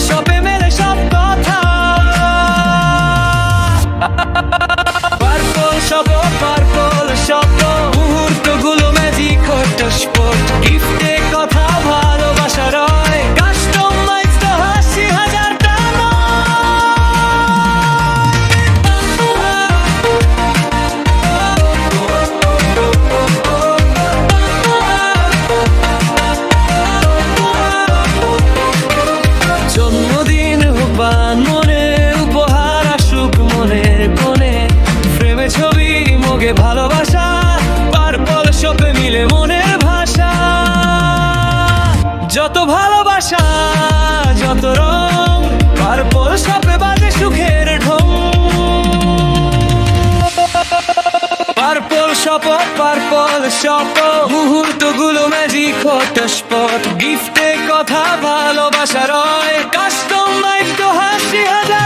শপে মেলে সব কথা। পার্পল শপ, পার্পল শপ, মুহূর্তগুলো ম্যাজিক হটস্পট। গিফটে কথা ভালোবাসা রয়, কাস্টমাইজড হাসি হাজারটা জন্মদিন হুবান মনে, উপহার আসুক মনের কোণে, ফ্রেমে ছবি মোগে ভালোবাসা, পার্পল শপে মিলে মনের ভাষা। যত ভালোবাসা যত রং, পার্পল শপে বাজে সুখের ঢং। পার্পল শপ, পার্পল শপ, মুহূর্তগুলো ম্যাজিক হটস্পট। গিফটে কথা ভালোবাসা রয়, কাস্টমাইজড হাসি হাজার